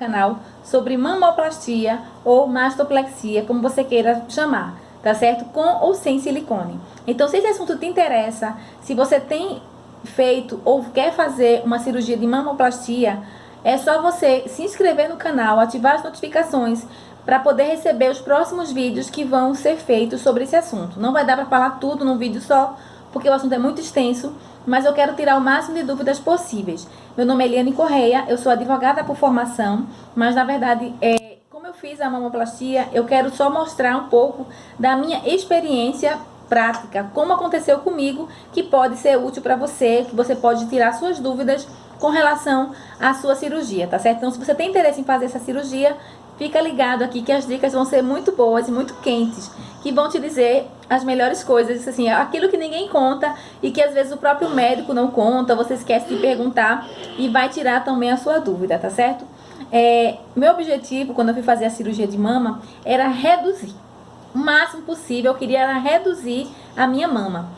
Canal sobre mamoplastia ou mastopexia, como você queira chamar, tá certo? Com ou sem silicone. Então, se esse assunto te interessa, se você tem feito ou quer fazer uma cirurgia de mamoplastia, é só você se inscrever no canal, ativar as notificações para poder receber os próximos vídeos que vão ser feitos sobre esse assunto. Não vai dar para falar tudo num vídeo só, porque o assunto é muito extenso, mas eu quero tirar o máximo de dúvidas possíveis. Meu nome é Eliane Correia, eu sou advogada por formação, mas na verdade, como eu fiz a mamoplastia, eu quero só mostrar um pouco da minha experiência prática, como aconteceu comigo, que pode ser útil para você, que você pode tirar suas dúvidas com relação à sua cirurgia, tá certo? Então, se você tem interesse em fazer essa cirurgia, fica ligado aqui que as dicas vão ser muito boas e muito quentes, que vão te dizer as melhores coisas, assim, aquilo que ninguém conta e que às vezes o próprio médico não conta, você esquece de perguntar e vai tirar também a sua dúvida, tá certo? Meu objetivo, quando eu fui fazer a cirurgia de mama, era reduzir o máximo possível, eu queria reduzir a minha mama.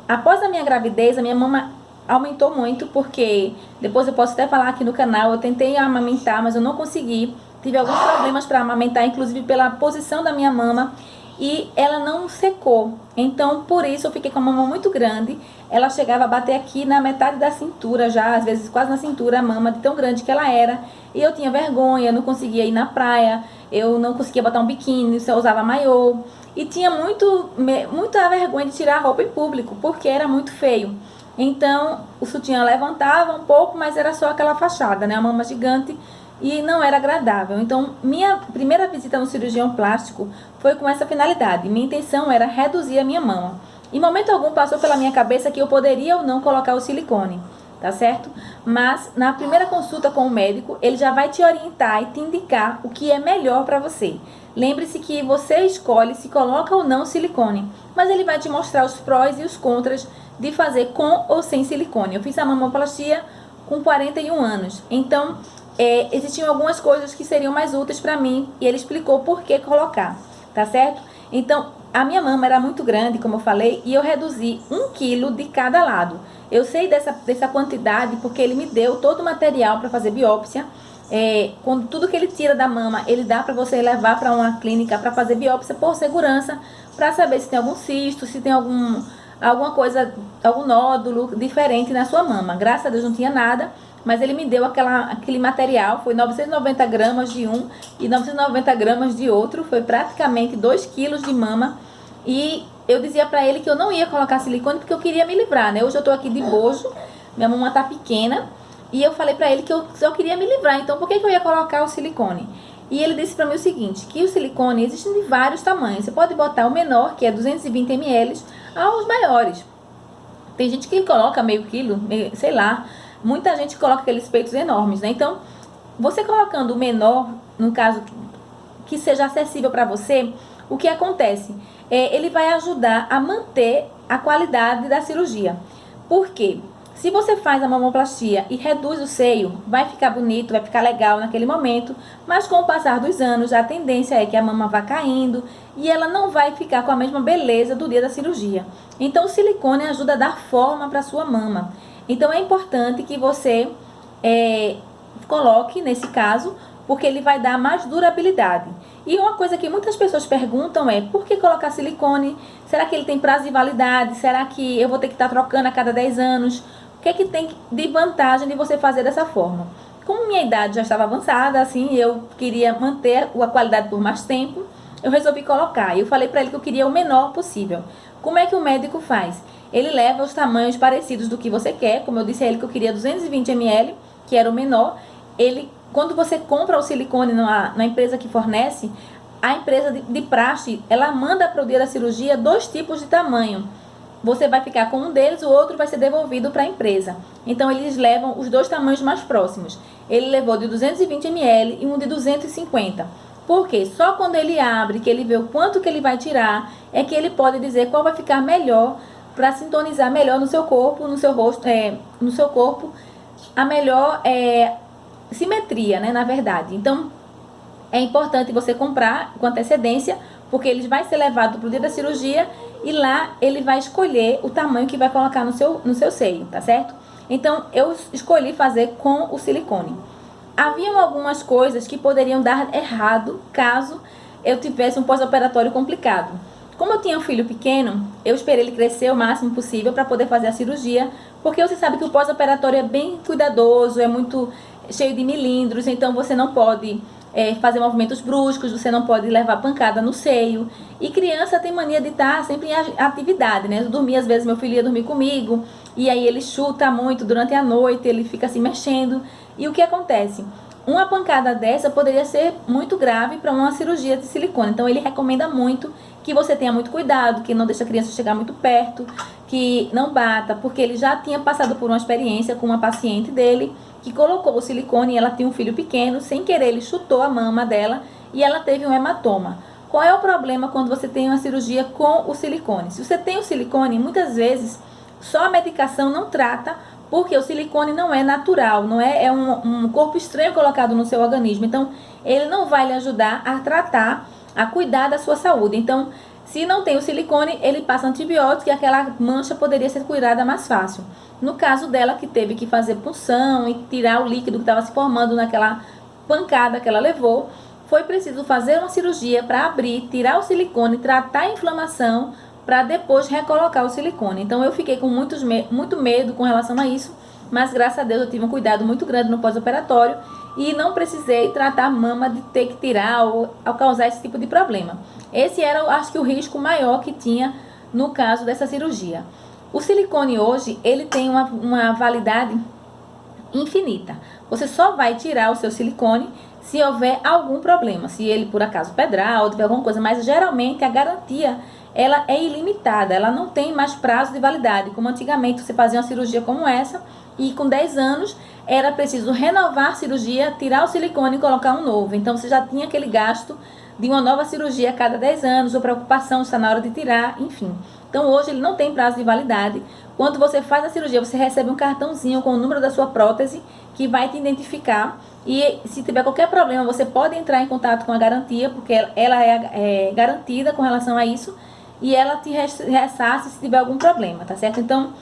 Após a minha gravidez, a minha mama aumentou muito, porque depois eu posso até falar aqui no canal, eu tentei amamentar, mas eu não consegui. Tive alguns problemas para amamentar, inclusive pela posição da minha mama, e ela não secou. Então, por isso, eu fiquei com a mama muito grande. Ela chegava a bater aqui na metade da cintura já, às vezes quase na cintura, a mama de tão grande que ela era. E eu tinha vergonha, não conseguia ir na praia, eu não conseguia botar um biquíni, só usava maiô. E tinha muita vergonha de tirar a roupa em público, porque era muito feio. Então, o sutiã levantava um pouco, mas era só aquela fachada, né? A mama gigante, e não era agradável. Então, minha primeira visita no cirurgião plástico foi com essa finalidade. Minha intenção era reduzir a minha mama. Em momento algum passou pela minha cabeça que eu poderia ou não colocar o silicone, tá certo? Mas na primeira consulta com o médico, ele já vai te orientar e te indicar o que é melhor para você. Lembre-se que você escolhe se coloca ou não silicone, mas ele vai te mostrar os prós e os contras de fazer com ou sem silicone. Eu fiz a mamoplastia com 41 anos, então existiam algumas coisas que seriam mais úteis para mim e ele explicou por que colocar, tá certo? Então, a minha mama era muito grande, como eu falei, e eu reduzi 1 quilo de cada lado. Eu sei dessa quantidade porque ele me deu todo o material para fazer biópsia. Quando tudo que ele tira da mama, ele dá para você levar para uma clínica para fazer biópsia por segurança, para saber se tem algum cisto, se tem alguma coisa, algum nódulo diferente na sua mama. Graças a Deus não tinha nada, mas ele me deu aquele material, foi 990 gramas de um e 990 gramas de outro, foi praticamente 2 quilos de mama. E eu dizia pra ele que eu não ia colocar silicone porque eu queria me livrar, né? Hoje eu tô aqui de bojo, minha mama tá pequena, e eu falei pra ele que eu só queria me livrar, então por que eu ia colocar o silicone? E ele disse pra mim o seguinte, que o silicone existe de vários tamanhos, você pode botar o menor, que é 220 ml, aos maiores. Tem gente que coloca meio quilo, sei lá, muita gente coloca aqueles peitos enormes, né? Então, você colocando o menor, no caso que seja acessível para você, o que acontece? Ele vai ajudar a manter a qualidade da cirurgia. Por quê? Se você faz a mamoplastia e reduz o seio, vai ficar bonito, vai ficar legal naquele momento, mas com o passar dos anos, a tendência é que a mama vá caindo e ela não vai ficar com a mesma beleza do dia da cirurgia. Então, o silicone ajuda a dar forma para a sua mama. Então, é importante que você coloque, nesse caso, porque ele vai dar mais durabilidade. E uma coisa que muitas pessoas perguntam é, por que colocar silicone? Será que ele tem prazo de validade? Será que eu vou ter que estar trocando a cada 10 anos? O que é que tem de vantagem de você fazer dessa forma? Como minha idade já estava avançada, assim, eu queria manter a qualidade por mais tempo, eu resolvi colocar. Eu falei para ele que eu queria o menor possível. Como é que o médico faz? Ele leva os tamanhos parecidos do que você quer, como eu disse a ele que eu queria 220 ml, que era o menor. Quando você compra o silicone na empresa que fornece, a empresa de praxe, ela manda para o dia da cirurgia 2 tipos de tamanho. Você vai ficar com um deles, o outro vai ser devolvido para a empresa. Então, eles levam os 2 tamanhos mais próximos. Ele levou de 220 ml e um de 250. Por quê? Só quando ele abre, que ele vê o quanto que ele vai tirar, é que ele pode dizer qual vai ficar melhor para sintonizar melhor no seu corpo, no seu rosto, no seu corpo, a melhor simetria, né, na verdade. Então, é importante você comprar com antecedência, porque ele vai ser levado para o dia da cirurgia e lá ele vai escolher o tamanho que vai colocar no seu seio, tá certo? Então, eu escolhi fazer com o silicone. haviam algumas coisas que poderiam dar errado caso eu tivesse um pós-operatório complicado. Como eu tinha um filho pequeno, eu esperei ele crescer o máximo possível para poder fazer a cirurgia, porque você sabe que o pós-operatório é bem cuidadoso, é muito cheio de milímetros, então você não pode fazer movimentos bruscos, você não pode levar pancada no seio. E criança tem mania de estar sempre em atividade, né? Eu dormia, às vezes meu filho ia dormir comigo, e aí ele chuta muito durante a noite, ele fica se mexendo. E o que acontece? Uma pancada dessa poderia ser muito grave para uma cirurgia de silicone. Então ele recomenda muito que você tenha muito cuidado, que não deixe a criança chegar muito perto, que não bata, porque ele já tinha passado por uma experiência com uma paciente dele que colocou o silicone e ela tinha um filho pequeno, sem querer ele chutou a mama dela e ela teve um hematoma. Qual é o problema quando você tem uma cirurgia com o silicone? Se você tem o silicone, muitas vezes só a medicação não trata, porque o silicone não é natural, não é um corpo estranho colocado no seu organismo. Então, ele não vai lhe ajudar a tratar, a cuidar da sua saúde. Então, se não tem o silicone, ele passa antibiótico e aquela mancha poderia ser curada mais fácil. No caso dela, que teve que fazer punção e tirar o líquido que estava se formando naquela pancada que ela levou, foi preciso fazer uma cirurgia para abrir, tirar o silicone, tratar a inflamação, para depois recolocar o silicone. Então eu fiquei com muito medo com relação a isso, mas graças a Deus eu tive um cuidado muito grande no pós-operatório e não precisei tratar a mama de ter que tirar ou causar esse tipo de problema. Esse era, acho que, o risco maior que tinha no caso dessa cirurgia. O silicone hoje, ele tem uma validade infinita. Você só vai tirar o seu silicone se houver algum problema, se ele por acaso pedrar ou tiver alguma coisa, mas geralmente a garantia ela é ilimitada, ela não tem mais prazo de validade, como antigamente você fazia uma cirurgia como essa e com 10 anos era preciso renovar a cirurgia, tirar o silicone e colocar um novo. Então você já tinha aquele gasto de uma nova cirurgia a cada 10 anos, ou preocupação está na hora de tirar, enfim. Então hoje ele não tem prazo de validade. Quando você faz a cirurgia, você recebe um cartãozinho com o número da sua prótese que vai te identificar. E se tiver qualquer problema, você pode entrar em contato com a garantia, porque ela é garantida com relação a isso. E ela te ressarce se tiver algum problema, tá certo? Então,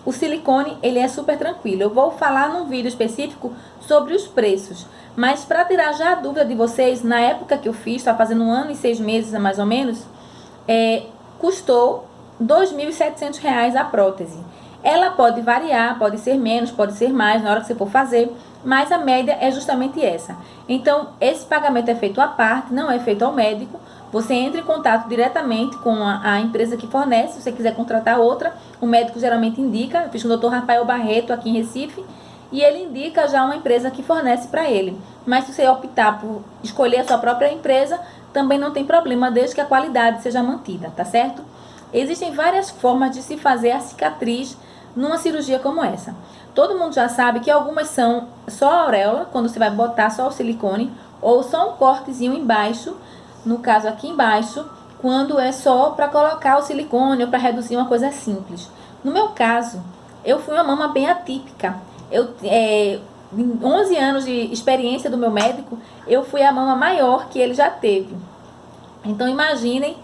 o silicone, ele é super tranquilo. Eu vou falar num vídeo específico sobre os preços. Mas para tirar já a dúvida de vocês, na época que eu fiz, está fazendo 1 ano e 6 meses mais ou menos, custou R$ 2.700 a prótese. Ela pode variar, pode ser menos, pode ser mais na hora que você for fazer, mas a média é justamente essa. Então, esse pagamento é feito à parte, não é feito ao médico. Você entra em contato diretamente com a empresa que fornece. Se você quiser contratar outra, o médico geralmente indica. Eu fiz com o Dr. Rafael Barreto aqui em Recife, e ele indica já uma empresa que fornece para ele. Mas se você optar por escolher a sua própria empresa, também não tem problema, desde que a qualidade seja mantida, tá certo? Existem várias formas de se fazer a cicatriz numa cirurgia como essa. Todo mundo já sabe que algumas são só a auréola, quando você vai botar só o silicone, ou só um cortezinho embaixo, no caso aqui embaixo, quando é só para colocar o silicone ou para reduzir uma coisa simples. No meu caso, eu fui uma mama bem atípica. Em 11 anos de experiência do meu médico, eu fui a mama maior que ele já teve. Então imaginem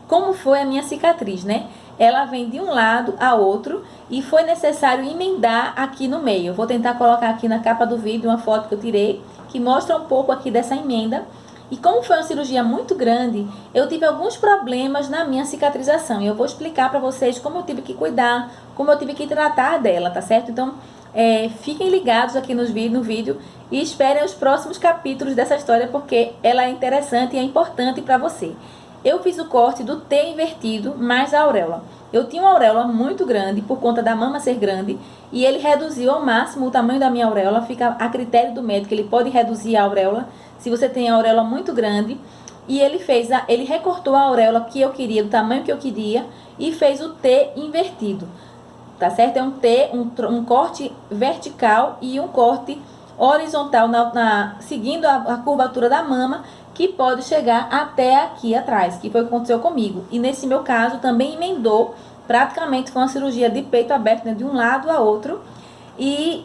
como foi a minha cicatriz, né? Ela vem de um lado a outro e foi necessário emendar aqui no meio. Eu vou tentar colocar aqui na capa do vídeo uma foto que eu tirei, que mostra um pouco aqui dessa emenda. E como foi uma cirurgia muito grande, eu tive alguns problemas na minha cicatrização. E eu vou explicar para vocês como eu tive que cuidar, como eu tive que tratar dela, tá certo? Então, fiquem ligados aqui no vídeo e esperem os próximos capítulos dessa história, porque ela é interessante e é importante para você. Eu fiz o corte do T invertido mais a auréola. Eu tinha uma auréola muito grande por conta da mama ser grande e ele reduziu ao máximo o tamanho da minha auréola. Fica a critério do médico, ele pode reduzir a auréola se você tem a auréola muito grande. E ele recortou a auréola que eu queria, do tamanho que eu queria, e fez o T invertido. Tá certo? É um T, um corte vertical e um corte horizontal seguindo a curvatura da mama, que pode chegar até aqui atrás, que foi o que aconteceu comigo. E nesse meu caso também emendou, praticamente foi uma cirurgia de peito aberto, né, de um lado a outro. E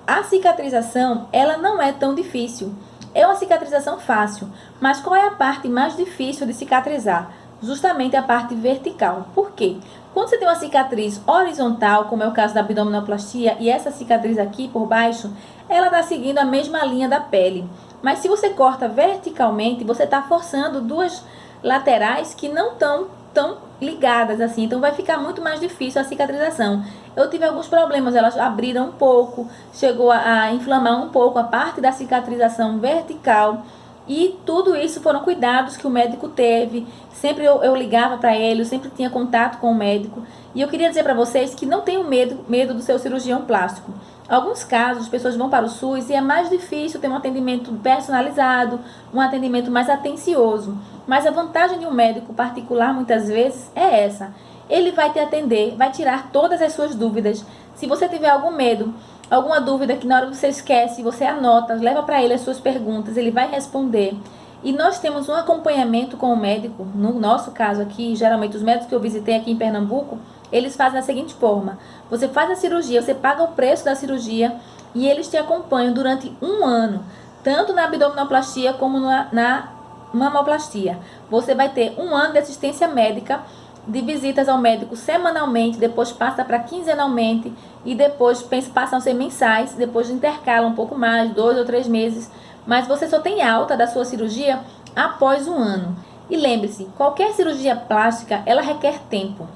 a cicatrização, ela não é tão difícil. É uma cicatrização fácil, mas qual é a parte mais difícil de cicatrizar? justamente a parte vertical. Por quê? Quando você tem uma cicatriz horizontal, como é o caso da abdominoplastia, e essa cicatriz aqui por baixo, ela está seguindo a mesma linha da pele. Mas se você corta verticalmente, você está forçando duas laterais que não estão tão ligadas assim, então vai ficar muito mais difícil a cicatrização. Eu tive alguns problemas, elas abriram um pouco, chegou a inflamar um pouco a parte da cicatrização vertical. E tudo isso foram cuidados que o médico teve. Sempre eu ligava para ele, eu sempre tinha contato com o médico. E eu queria dizer para vocês que não tenham medo do seu cirurgião plástico. Alguns casos, as pessoas vão para o SUS e é mais difícil ter um atendimento personalizado, um atendimento mais atencioso. Mas a vantagem de um médico particular, muitas vezes, é essa. Ele vai te atender, vai tirar todas as suas dúvidas. Se você tiver algum medo, alguma dúvida que na hora que você esquece, você anota, leva para ele as suas perguntas, ele vai responder. E nós temos um acompanhamento com o médico, no nosso caso aqui, geralmente os médicos que eu visitei aqui em Pernambuco, eles fazem da seguinte forma: você faz a cirurgia, você paga o preço da cirurgia e eles te acompanham durante um ano, tanto na abdominoplastia como na mamoplastia. Você vai ter um ano de assistência médica, de visitas ao médico semanalmente, depois passa para quinzenalmente e depois passam a ser mensais, depois intercala um pouco mais, 2 ou 3 meses, mas você só tem alta da sua cirurgia após um ano. E lembre-se, qualquer cirurgia plástica, ela requer tempo.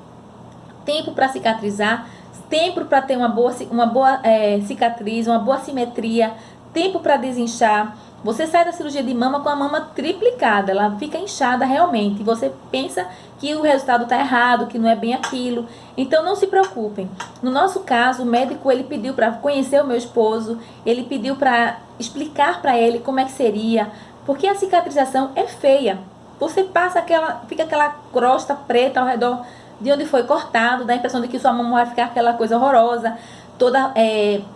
Tempo para cicatrizar, tempo para ter uma boa cicatriz, uma boa simetria, tempo para desinchar. Você sai da cirurgia de mama com a mama triplicada, ela fica inchada realmente. E você pensa que o resultado está errado, que não é bem aquilo. Então não se preocupem. No nosso caso, o médico ele pediu para conhecer o meu esposo, ele pediu para explicar para ele como é que seria, porque a cicatrização é feia. Você passa fica aquela crosta preta ao redor de onde foi cortado, dá a impressão de que sua mama vai ficar aquela coisa horrorosa, toda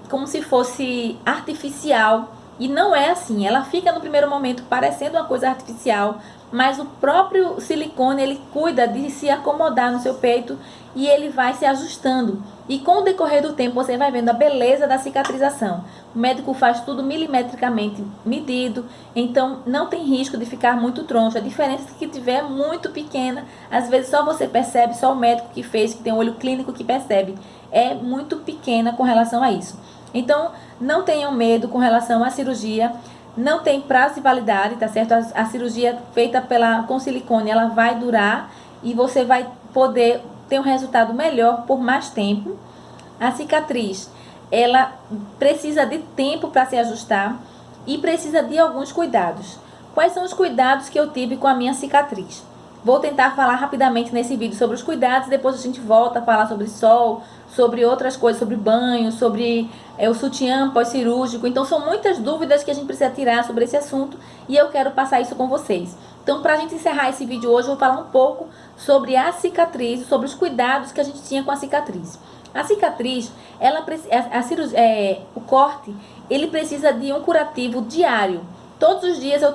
como se fosse artificial. E não é assim, ela fica no primeiro momento parecendo uma coisa artificial, mas o próprio silicone, ele cuida de se acomodar no seu peito e ele vai se ajustando. E com o decorrer do tempo você vai vendo a beleza da cicatrização. O médico faz tudo milimetricamente medido, então não tem risco de ficar muito troncho. A diferença é que tiver muito pequena, às vezes só você percebe, só o médico que fez, que tem um olho clínico que percebe. É muito pequena com relação a isso. Então, não tenham medo com relação à cirurgia, não tem prazo de validade, tá certo? A cirurgia feita com silicone, ela vai durar e você vai poder ter um resultado melhor por mais tempo. A cicatriz, ela precisa de tempo para se ajustar e precisa de alguns cuidados. Quais são os cuidados que eu tive com a minha cicatriz? Vou tentar falar rapidamente nesse vídeo sobre os cuidados, depois a gente volta a falar sobre sol, sobre outras coisas, sobre banho, sobre o sutiã pós-cirúrgico. Então são muitas dúvidas que a gente precisa tirar sobre esse assunto e eu quero passar isso com vocês. Então, para a gente encerrar esse vídeo hoje, eu vou falar um pouco sobre a cicatriz, sobre os cuidados que a gente tinha com a cicatriz. A cicatriz, o corte, ele precisa de um curativo diário. Todos os dias eu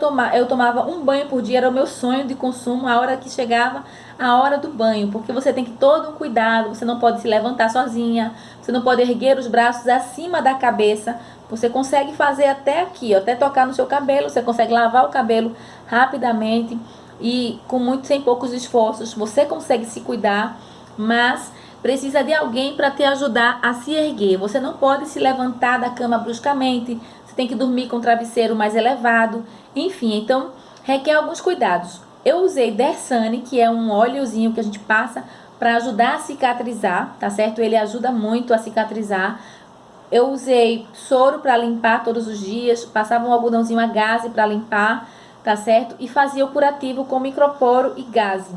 tomava um banho por dia, era o meu sonho de consumo, a hora que chegava a hora do banho, porque você tem que ter todo um cuidado, você não pode se levantar sozinha, você não pode erguer os braços acima da cabeça, você consegue fazer até aqui, até tocar no seu cabelo, você consegue lavar o cabelo rapidamente e sem poucos esforços, você consegue se cuidar, mas precisa de alguém para te ajudar a se erguer. Você não pode se levantar da cama bruscamente, você tem que dormir com o travesseiro mais elevado, enfim, então requer alguns cuidados. Eu usei Dersane, que é um óleozinho que a gente passa para ajudar a cicatrizar, tá certo? Ele ajuda muito a cicatrizar. Eu usei soro para limpar todos os dias, passava um algodãozinho a gaze para limpar, tá certo? E fazia o curativo com microporo e gaze.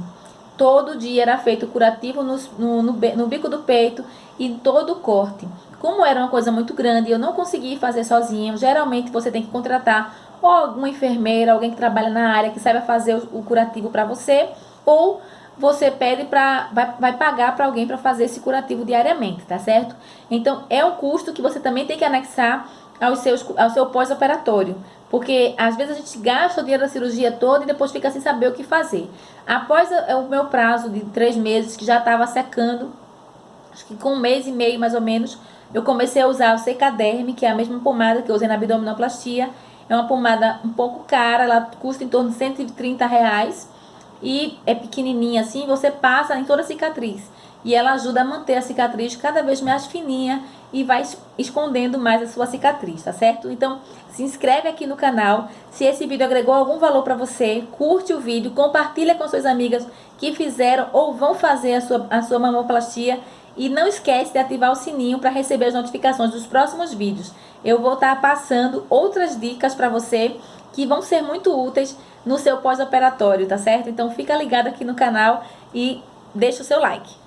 Todo dia era feito o curativo no bico do peito e em todo o corte. Como era uma coisa muito grande, eu não consegui fazer sozinha. Geralmente você tem que contratar ou alguma enfermeira, alguém que trabalha na área, que saiba fazer o curativo para você, ou você vai pagar para alguém para fazer esse curativo diariamente, tá certo? Então, é um custo que você também tem que anexar ao seu pós-operatório, porque às vezes a gente gasta o dinheiro da cirurgia toda e depois fica sem saber o que fazer. Após o meu prazo de 3 meses, que já estava secando, acho que com 1 mês e meio mais ou menos, eu comecei a usar o Secaderme, que é a mesma pomada que eu usei na abdominoplastia. É uma pomada um pouco cara, ela custa em torno de R$130, e é pequenininha assim, você passa em toda a cicatriz. E ela ajuda a manter a cicatriz cada vez mais fininha e vai escondendo mais a sua cicatriz, tá certo? Então, se inscreve aqui no canal. Se esse vídeo agregou algum valor para você, curte o vídeo, compartilha com suas amigas que fizeram ou vão fazer a sua mamoplastia. E não esquece de ativar o sininho para receber as notificações dos próximos vídeos. Eu vou estar passando outras dicas para você que vão ser muito úteis no seu pós-operatório, tá certo? Então fica ligado aqui no canal e deixa o seu like.